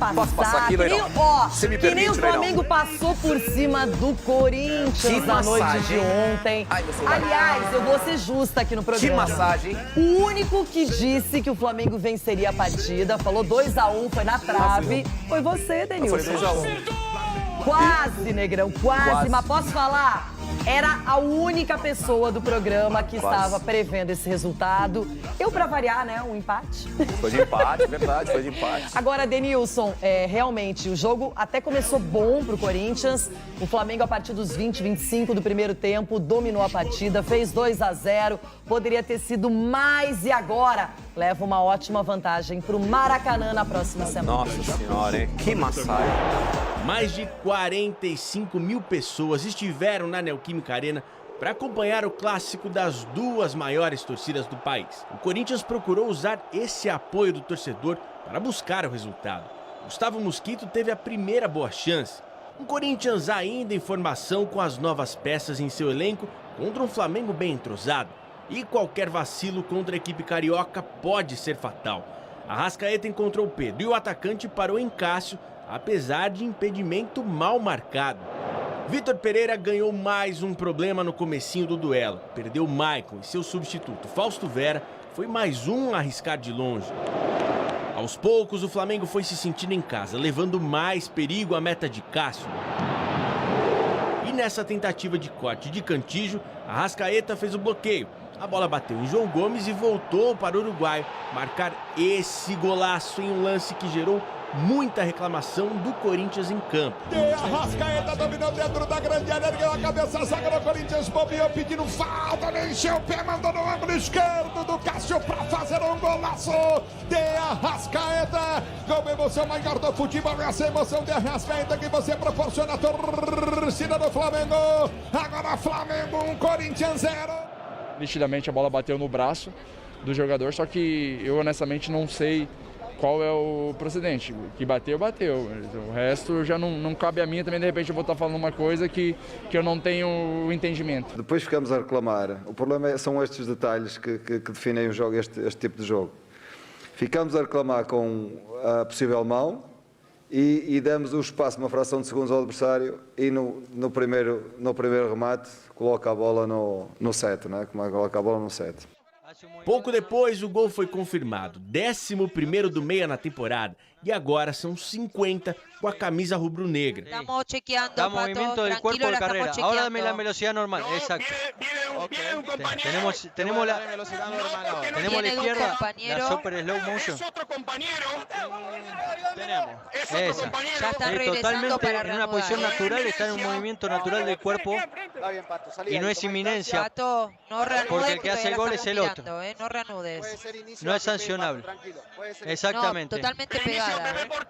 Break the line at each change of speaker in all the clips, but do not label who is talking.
passar.
Posso passar aqui, Leirão? Você me permite,
que nem o Flamengo
Leirão?
passou por cima do Corinthians na noite de ontem.
Ai, meu celular.
Aliás, eu vou ser justa aqui no programa.
Que massagem.
O único que disse que o Flamengo venceria a partida, falou 2-1, foi na trave, foi você, Denilson.
Foi 2-1.
Quase, Negrão, quase. Mas posso falar? Era a única pessoa do programa que estava prevendo esse resultado. Eu, pra variar, né, um empate.
Foi de empate, verdade, foi de empate.
Agora, Denilson, realmente, o jogo até começou bom pro Corinthians. O Flamengo, a partir dos 20, 25 do primeiro tempo, dominou a partida, fez 2-0. Poderia ter sido mais e agora leva uma ótima vantagem pro Maracanã na próxima semana.
Nossa senhora, hein? Que massagem.
Mais de 45 mil pessoas estiveram na Neoquímica Arena para acompanhar o clássico das duas maiores torcidas do país. O Corinthians procurou usar esse apoio do torcedor para buscar o resultado. Gustavo Mosquito teve a primeira boa chance. Um Corinthians ainda em formação com as novas peças em seu elenco contra um Flamengo bem entrosado. E qualquer vacilo contra a equipe carioca pode ser fatal. Arrascaeta encontrou Pedro e o atacante parou em Cássio, apesar de impedimento mal marcado. Vitor Pereira ganhou mais um problema no comecinho do duelo. Perdeu Maicon e seu substituto, Fausto Vera, foi mais um a arriscar de longe. Aos poucos, o Flamengo foi se sentindo em casa, levando mais perigo à meta de Cássio. E nessa tentativa de corte de Cantígio, Arrascaeta fez o bloqueio. A bola bateu em João Gomes e voltou para o uruguaio marcar esse golaço em um lance que gerou muita reclamação do Corinthians em campo.
Arrascaeta dominou dentro da grande área, ergueu a cabeça, a zaga do Corinthians bobeou, pedindo falta, encheu o pé, mandou no ângulo esquerdo do Cássio para fazer um golaço de Arrascaeta. Com emoção maior do futebol, essa emoção de Arrascaeta que você proporciona a torcida do Flamengo. Agora Flamengo 1, Corinthians 0.
Nitidamente a bola bateu no braço do jogador, só que eu honestamente não sei qual é o procedente. O que bateu, bateu. O resto já não cabe a mim também, de repente eu vou estar falando uma coisa que eu não tenho entendimento.
Depois ficamos a reclamar. O problema são estes detalhes que definem o jogo, este tipo de jogo. Ficamos a reclamar com a possível mão e damos o espaço, uma fração de segundos ao adversário e no primeiro remate coloca a bola no set, né? Coloca a bola no set.
Pouco depois, o gol foi confirmado, 11º do meia na temporada, e agora são 50 com a camisa rubro-negra.
Estamos chequeando,
da movimiento del cuerpo de carrera. Ahora dame la velocidad normal, exacto. Tenemos la izquierda, la super slow motion. Tenemos esa.
Ya están regresando
Totalmente
para
en una posición natural, está en un movimiento natural del cuerpo y no es inminencia.
Pato, no reanudes,
Porque el que hace el gol es el otro.
No reanudes.
No es sancionable. Exactamente.
No, totalmente pegada.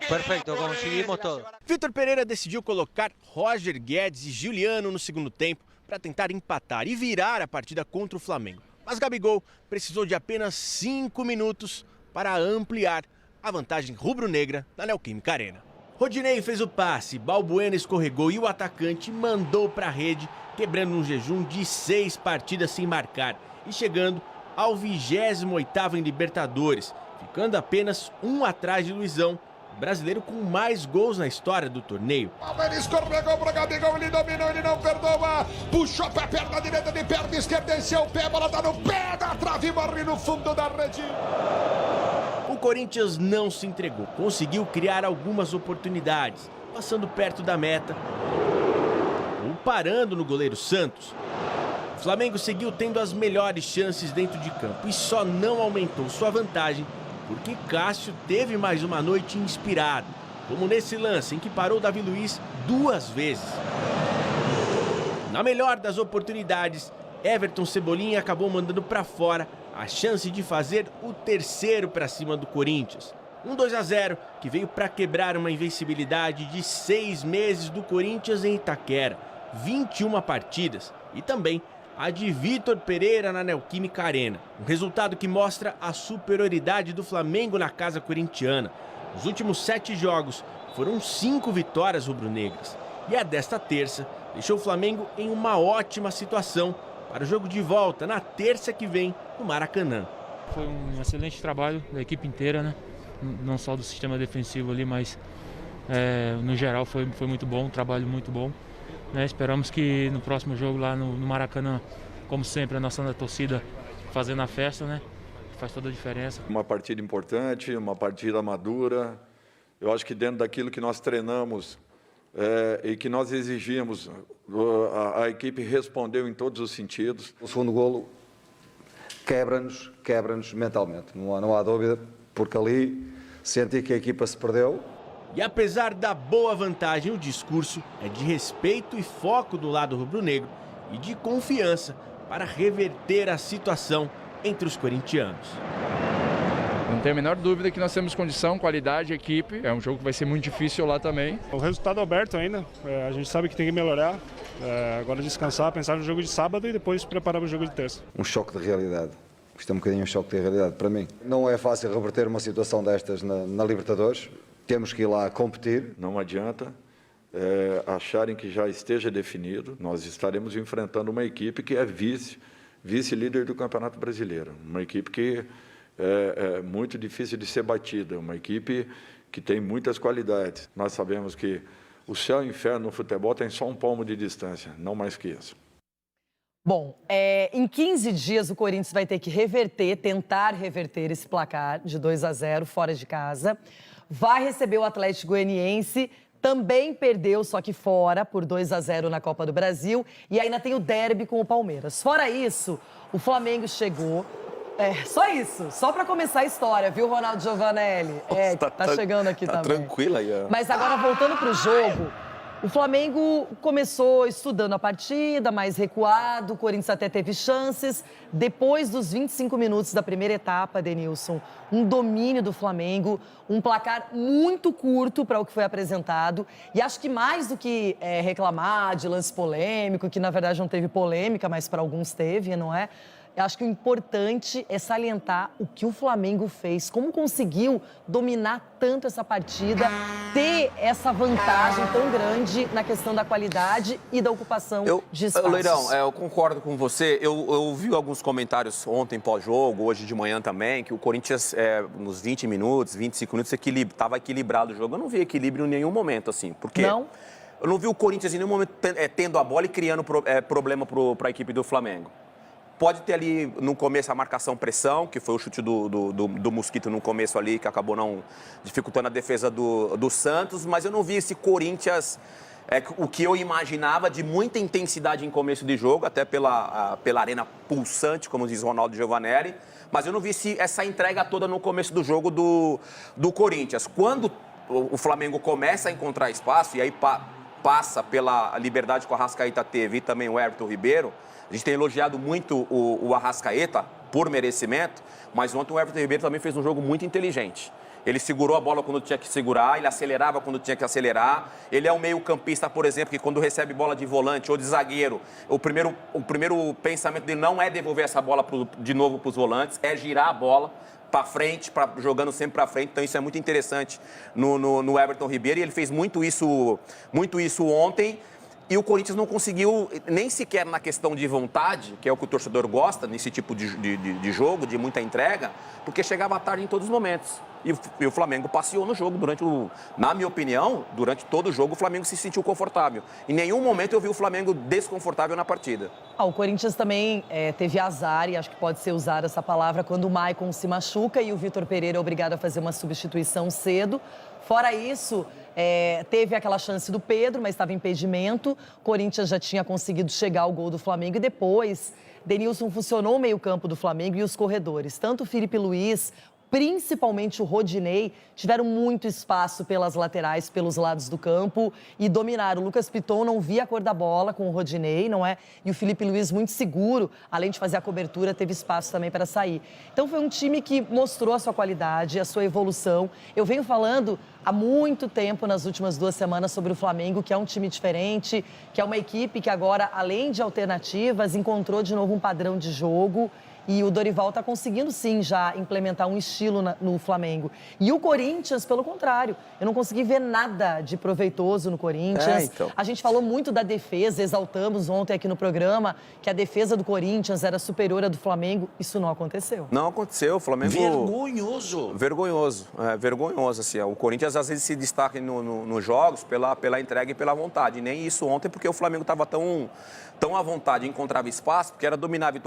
Perfecto, conseguimos todo.
Vitor Pereira decidiu colocar Roger Guedes e Giuliano no segundo tempo para tentar empatar e virar a partida contra o Flamengo. Mas Gabigol precisou de apenas 5 minutos para ampliar a vantagem rubro-negra na Neoquímica Arena. Rodinei fez o passe, Balbuena escorregou e o atacante mandou para a rede, quebrando um jejum de 6 partidas sem marcar e chegando ao 28º em Libertadores, ficando apenas um atrás de Luizão, o brasileiro com mais gols na história do torneio.
Ele escorregou pro Gabigol, ele dominou, ele não perdoa, puxou pra perna direita, de perna esquerda, desceu o pé, a bola tá no pé da trave e morre no fundo da rede.
O Corinthians não se entregou, conseguiu criar algumas oportunidades, passando perto da meta ou parando no goleiro Santos. O Flamengo seguiu tendo as melhores chances dentro de campo e só não aumentou sua vantagem porque Cássio teve mais uma noite inspirada, como nesse lance em que parou Davi Luiz 2 vezes. Na melhor das oportunidades, Everton Cebolinha acabou mandando para fora a chance de fazer o terceiro para cima do Corinthians. Um 2-0 que veio para quebrar uma invencibilidade de 6 meses do Corinthians em Itaquera, 21 partidas, e também a de Vitor Pereira na Neoquímica Arena. Um resultado que mostra a superioridade do Flamengo na casa corintiana. Nos últimos 7 jogos foram 5 vitórias rubro-negras. E a desta terça deixou o Flamengo em uma ótima situação para o jogo de volta na terça que vem no Maracanã.
Foi um excelente trabalho da equipe inteira, né? Não só do sistema defensivo ali, mas No geral foi muito bom, um trabalho muito bom. Né? Esperamos que no próximo jogo lá no Maracanã, como sempre, a nossa torcida fazendo a festa, né? Faz toda a diferença.
Uma partida importante, uma partida madura. Eu acho que dentro daquilo que nós treinamos e que nós exigimos, a equipe respondeu em todos os sentidos.
O segundo golo quebra-nos mentalmente, não há dúvida, porque ali senti que a equipa se perdeu.
E apesar da boa vantagem, o discurso é de respeito e foco do lado rubro-negro e de confiança para reverter a situação entre os corintianos.
Não tenho a menor dúvida que nós temos condição, qualidade, equipe. É um jogo que vai ser muito difícil lá também.
O resultado aberto ainda, a gente sabe que tem que melhorar. Agora descansar, pensar no jogo de sábado e depois preparar para o jogo de terça.
Um choque de realidade. Isto é um bocadinho um choque de realidade para mim. Não é fácil reverter uma situação destas na Libertadores. Temos que ir lá competir.
Não adianta acharem que já esteja definido. Nós estaremos enfrentando uma equipe que é vice-líder do Campeonato Brasileiro. Uma equipe que é muito difícil de ser batida. Uma equipe que tem muitas qualidades. Nós sabemos que o céu e o inferno no futebol tem só um palmo de distância, não mais que isso.
Bom, em 15 dias o Corinthians vai ter que tentar reverter esse placar de 2-0 fora de casa. Vai receber o Atlético Goianiense, também perdeu, só que fora, por 2-0 na Copa do Brasil. E ainda tem o derby com o Palmeiras. Fora isso, o Flamengo chegou. Só isso, só para começar a história, viu, Ronaldo Giovanelli? Tá chegando aqui também.
Tranquila aí.
Mas agora, voltando pro jogo, o Flamengo começou estudando a partida, mais recuado, o Corinthians até teve chances. Depois dos 25 minutos da primeira etapa, Denilson, um domínio do Flamengo, um placar muito curto para o que foi apresentado. E acho que mais do que reclamar de lance polêmico, que na verdade não teve polêmica, mas para alguns teve, não é? Eu acho que o importante é salientar o que o Flamengo fez, como conseguiu dominar tanto essa partida, ter essa vantagem tão grande na questão da qualidade e da ocupação de espaços.
Leirão, eu concordo com você. Eu vi alguns comentários ontem pós-jogo, hoje de manhã também, que o Corinthians, nos 20 minutos, 25 minutos, estava equilibrado o jogo. Eu não vi equilíbrio em nenhum momento, assim, porque...
Não?
Eu não vi o Corinthians em nenhum momento tendo a bola e criando problema para a equipe do Flamengo. Pode ter ali no começo a marcação-pressão, que foi o chute do Mosquito no começo ali, que acabou não dificultando a defesa do Santos, mas eu não vi esse Corinthians, o que eu imaginava, de muita intensidade em começo de jogo, até pela arena pulsante, como diz Ronaldo Giovanelli, mas eu não vi essa entrega toda no começo do jogo do Corinthians. Quando o Flamengo começa a encontrar espaço, e aí passa pela liberdade que o Arrascaeta teve e também o Everton Ribeiro. A gente tem elogiado muito o Arrascaeta por merecimento, mas ontem o Everton Ribeiro também fez um jogo muito inteligente. Ele segurou a bola quando tinha que segurar, ele acelerava quando tinha que acelerar. Ele é um meio-campista, por exemplo, que quando recebe bola de volante ou de zagueiro, o primeiro pensamento dele não é devolver essa bola de novo para os volantes, é girar a bola para frente, jogando sempre para frente. Então isso é muito interessante no Everton Ribeiro, e ele fez muito isso ontem. E o Corinthians não conseguiu, nem sequer na questão de vontade, que é o que o torcedor gosta, nesse tipo de jogo, de muita entrega, porque chegava tarde em todos os momentos. E o Flamengo passeou no jogo na minha opinião, durante todo o jogo, o Flamengo se sentiu confortável. Em nenhum momento eu vi o Flamengo desconfortável na partida.
O Corinthians também teve azar, e acho que pode ser usada essa palavra, quando o Maicon se machuca e o Vitor Pereira é obrigado a fazer uma substituição cedo. Fora isso, teve aquela chance do Pedro, mas estava em impedimento. O Corinthians já tinha conseguido chegar ao gol do Flamengo e depois Denilson funcionou o meio-campo do Flamengo e os corredores. Tanto o Filipe Luiz, principalmente o Rodinei, tiveram muito espaço pelas laterais, pelos lados do campo e dominaram. O Lucas Piton não via a cor da bola com o Rodinei, não é? E o Filipe Luiz muito seguro, além de fazer a cobertura, teve espaço também para sair. Então foi um time que mostrou a sua qualidade, a sua evolução. Eu venho falando há muito tempo, nas últimas 2 semanas, sobre o Flamengo, que é um time diferente, que é uma equipe que agora, além de alternativas, encontrou de novo um padrão de jogo. E o Dorival está conseguindo, sim, já implementar um estilo no Flamengo. E o Corinthians, pelo contrário, eu não consegui ver nada de proveitoso no Corinthians.
Então.
A gente falou muito da defesa, exaltamos ontem aqui no programa que a defesa do Corinthians era superior à do Flamengo. Isso não aconteceu.
Não aconteceu, o Flamengo...
Vergonhoso.
Vergonhoso, assim. O Corinthians às vezes se destaca nos jogos pela entrega e pela vontade. E nem isso ontem, porque o Flamengo estava tão à vontade, encontrava espaço, porque era dominava e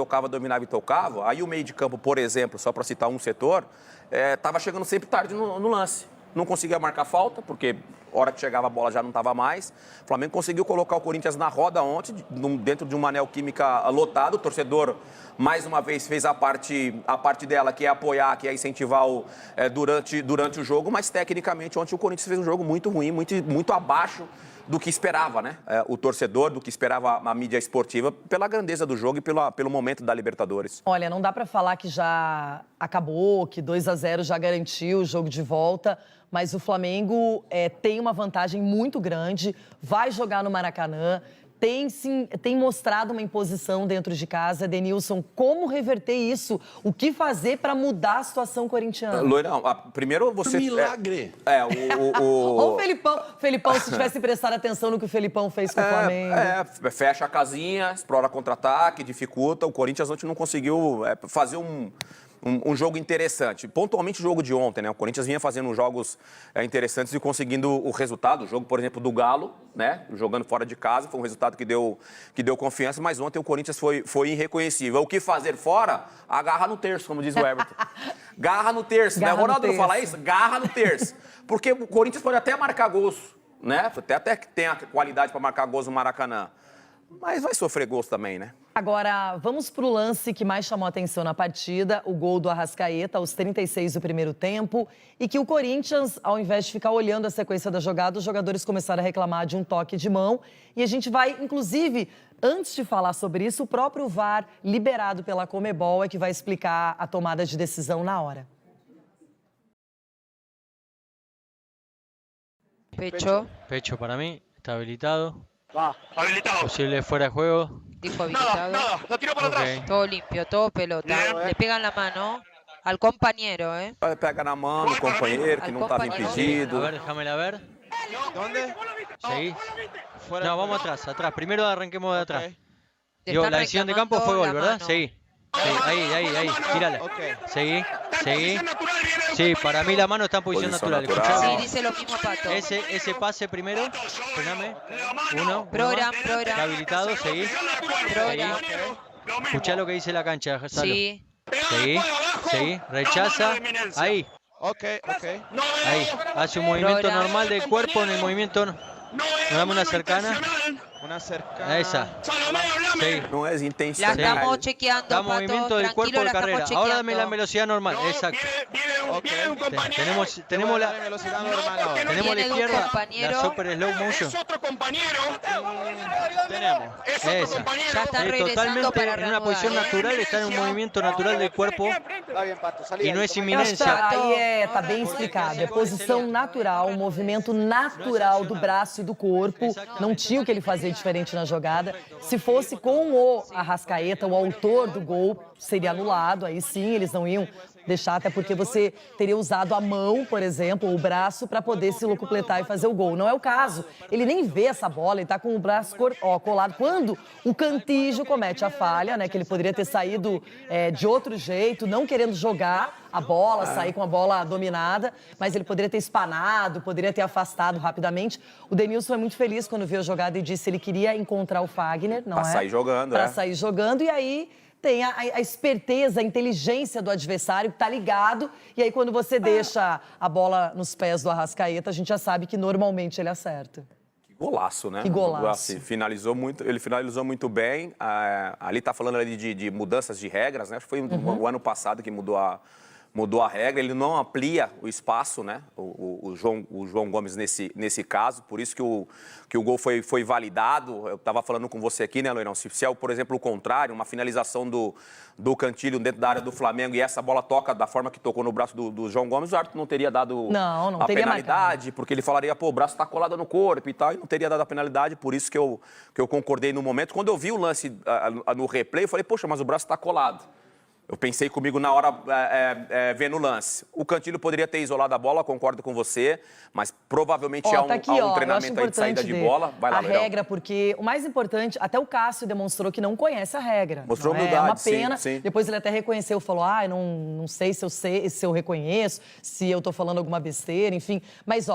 tocava. Aí o meio de campo, por exemplo, só para citar um setor, estava chegando sempre tarde no lance. Não conseguia marcar falta, porque hora que chegava a bola já não estava mais. O Flamengo conseguiu colocar o Corinthians na roda ontem, dentro de uma neoquímica lotada. O torcedor, mais uma vez, fez a parte dela, que é apoiar, que é incentivar durante o jogo. Mas, tecnicamente, ontem o Corinthians fez um jogo muito ruim, muito abaixo do que esperava, né? O torcedor, do que esperava a mídia esportiva, pela grandeza do jogo e pelo momento da Libertadores.
Olha, não dá para falar que já acabou, que 2-0 já garantiu o jogo de volta, mas o Flamengo tem uma vantagem muito grande, vai jogar no Maracanã, tem mostrado uma imposição dentro de casa. Denilson, como reverter isso? O que fazer para mudar a situação corintiana?
Loirão, primeiro você...
Milagre!
Olha o Felipão. Felipão, se tivesse prestado atenção no que o Felipão fez com o Flamengo.
Fecha a casinha, explora contra-ataque, dificulta. O Corinthians ontem não conseguiu fazer um jogo interessante. Pontualmente o jogo de ontem, né? O Corinthians vinha fazendo jogos interessantes e conseguindo o resultado. O jogo, por exemplo, do Galo, né? Jogando fora de casa, foi um resultado que deu confiança, mas ontem o Corinthians foi irreconhecível. O que fazer fora? Agarra no terço, como diz o Everton. Garra no terço, né? O Ronaldo não fala isso? Garra no terço. Porque o Corinthians pode até marcar gols, né? Até que tem a qualidade para marcar gols no Maracanã. Mas vai sofrer gols também, né?
Agora, vamos para o lance que mais chamou a atenção na partida, o gol do Arrascaeta aos 36 do primeiro tempo, e que o Corinthians, ao invés de ficar olhando a sequência da jogada, os jogadores começaram a reclamar de um toque de mão. E a gente vai, inclusive, antes de falar sobre isso, o próprio VAR, liberado pela Conmebol, é que vai explicar a tomada de decisão na hora.
Pecho para mí, está habilitado.
Habilitado.
Posible fuera de juego.
Dijo habilitado.
Nada, lo tiró para atrás.
Todo limpio, todo pelota. Le pegan la mano al compañero,
Pega na mão do companheiro, que não estava impedido.
A ver, déjamela ver.
¿Dónde?
Seguí.
Fuera.
No, vamos atrás. Primero arranquemos de atrás.
Te
Digo,
están
la decisión de campo
reclamando
fue gol,
la
¿verdad?
mano.
Seguí. Ahí, tírala.
Ok.
Seguí. Sí, para mí la mano está en posición natural.
natural.
Sí, dice lo mismo Pato.
Ese pase primero, frename. Uno.
Program.
Está habilitado, seguí.
Program.
Escuchá lo que dice la cancha, Salo.
Sí.
Seguí, rechaza. Ahí,
Ok.
ahí. Hace un movimiento
Program.
normal del cuerpo en el movimiento. Nos damos una cercana.
Una cercana.
A esa. Seguí.
Não é
La
intencional.
estamos chequeando,
Da
Pato.
movimiento del cuerpo
Tranquilo,
de
la
carrera.
estamos
Ahora dame la
chequeando.
velocidad normal. Exacto.
Ok.
Tenemos la
velocidad normal ahora.
tenemos a la
Viene de un
izquierda
compañero.
la super slow motion.
Tenemos.
Esa.
Ya están regresando
Totalmente
para
en una
reanudar.
posición natural, está en un movimiento natural del cuerpo y no es
Eu acho que
inminencia.
aí tá bem explicado. É posição natural, um movimento natural do braço e do corpo. Não tinha o que ele fazer diferente na jogada. Se fosse com o Arrascaeta, o autor do gol, seria anulado. Aí sim, eles não iam deixar, até porque você teria usado a mão, por exemplo, ou o braço, para poder se locupletar e fazer o gol. Não é o caso. Ele nem vê essa bola, ele tá com o braço colado. Quando o Cantillo comete a falha, né, que ele poderia ter saído de outro jeito, não querendo jogar a bola, sair com a bola dominada, mas ele poderia ter espanado, poderia ter afastado rapidamente. O Denilson é muito feliz quando viu a jogada e disse que ele queria encontrar o Fagner, não
Pra sair jogando,
Pra sair jogando, e aí tem a esperteza, a inteligência do adversário que tá ligado, e aí quando você deixa a bola nos pés do Arrascaeta, a gente já sabe que normalmente ele acerta.
Que golaço, né?
Que golaço.
Assim, ele finalizou muito bem. Ali tá falando ali de mudanças de regras, né? Acho que foi o ano passado que mudou a regra, ele não amplia o espaço, né? O João Gomes nesse caso, por isso que o gol foi validado. Eu estava falando com você aqui, né, Loirão? Se é, por exemplo, o contrário, uma finalização do Cantillo dentro da área do Flamengo e essa bola toca da forma que tocou no braço do João Gomes, o árbitro não teria dado a penalidade, porque ele falaria, pô, o braço está colado no corpo e tal, e não teria dado a penalidade, por isso que eu concordei no momento. Quando eu vi o lance no replay, eu falei, poxa, mas o braço está colado. Eu pensei comigo na hora, vendo o lance. O Cantillo poderia ter isolado a bola, concordo com você, mas provavelmente há um,
tá aqui,
há um
eu acho
treinamento aí de saída de bola. Vai lá,
a
Loirão.
regra, porque o mais importante, até o Cássio demonstrou que não conhece a regra.
Mostrou
não
humildade,
é uma pena.
sim.
Depois ele até reconheceu, falou, não sei se eu reconheço, se eu tô falando alguma besteira, enfim. Mas,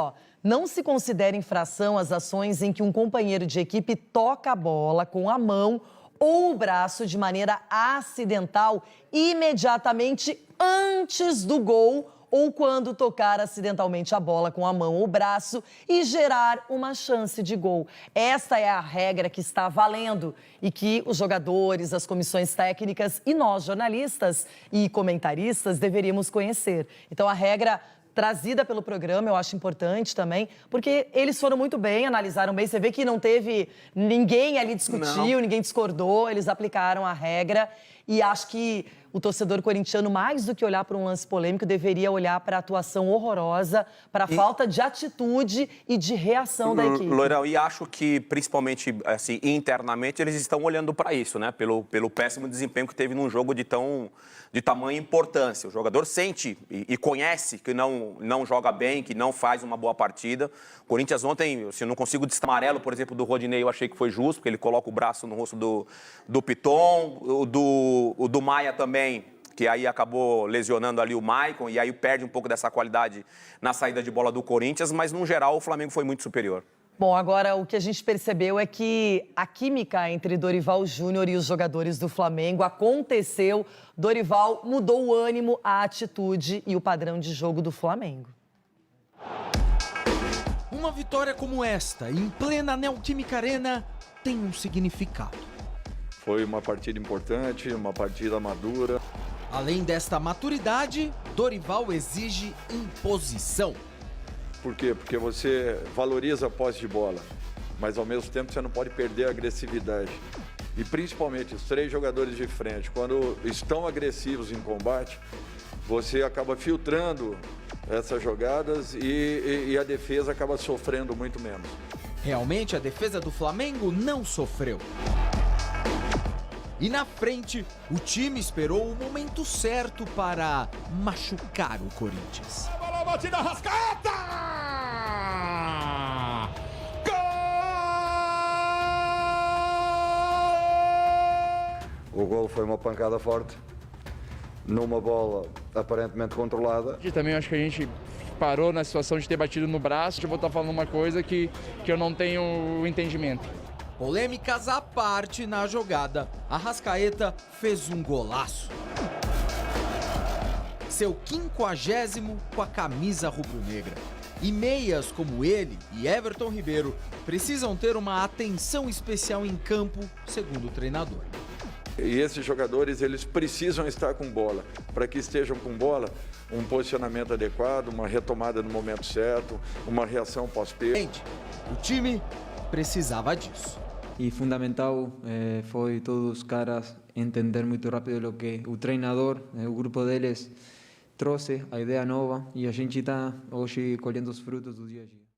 não se considera infração as ações em que um companheiro de equipe toca a bola com a mão ou o braço de maneira acidental imediatamente antes do gol ou quando tocar acidentalmente a bola com a mão ou braço e gerar uma chance de gol. Esta é a regra que está valendo e que os jogadores, as comissões técnicas e nós, jornalistas e comentaristas, deveríamos conhecer. Então, a regra trazida pelo programa, eu acho importante também, porque eles foram muito bem, analisaram bem. Você vê que não teve ninguém ali discutiu, ninguém discordou, eles aplicaram a regra e acho que o torcedor corintiano, mais do que olhar para um lance polêmico, deveria olhar para a atuação horrorosa, para a falta de atitude e de reação da equipe.
Loirão, e acho que, principalmente, assim, internamente, eles estão olhando para isso, né? Pelo péssimo desempenho que teve num jogo de tamanha importância. O jogador sente e conhece que não joga bem, que não faz uma boa partida. O Corinthians ontem, assim, eu não consigo destacar amarelo, por exemplo, do Rodinei, eu achei que foi justo, porque ele coloca o braço no rosto do Piton, o do Maia também, que aí acabou lesionando ali o Maicon, e aí perde um pouco dessa qualidade na saída de bola do Corinthians, mas, no geral, o Flamengo foi muito superior.
Bom, agora o que a gente percebeu é que a química entre Dorival Júnior e os jogadores do Flamengo aconteceu. Dorival mudou o ânimo, a atitude e o padrão de jogo do Flamengo.
Uma vitória como esta, em plena Neoquímica Arena, tem um significado.
Foi uma partida importante, uma partida madura.
Além desta maturidade, Dorival exige imposição.
Por quê? Porque você valoriza a posse de bola, mas ao mesmo tempo você não pode perder a agressividade. E principalmente os 3 jogadores de frente, quando estão agressivos em combate, você acaba filtrando essas jogadas e a defesa acaba sofrendo muito menos.
Realmente a defesa do Flamengo não sofreu. E na frente, o time esperou o momento certo para machucar o Corinthians.
A bola batida, Arrascaeta!
O gol foi uma pancada forte, numa bola aparentemente controlada.
E também acho que a gente parou na situação de ter batido no braço. Eu vou estar falando uma coisa que eu não tenho entendimento.
Polêmicas à parte na jogada, Arrascaeta fez um golaço. Seu 50º com a camisa rubro-negra. E meias como ele e Everton Ribeiro precisam ter uma atenção especial em campo, segundo o treinador.
E esses jogadores, eles precisam estar com bola. Para que estejam com bola, um posicionamento adequado, uma retomada no momento certo, uma reação pós-perda.
O time precisava disso.
E fundamental foi todos os caras entender muito rápido o que o treinador, o grupo deles trouxe, a ideia nova, e a gente está hoje colhendo os frutos do dia a dia.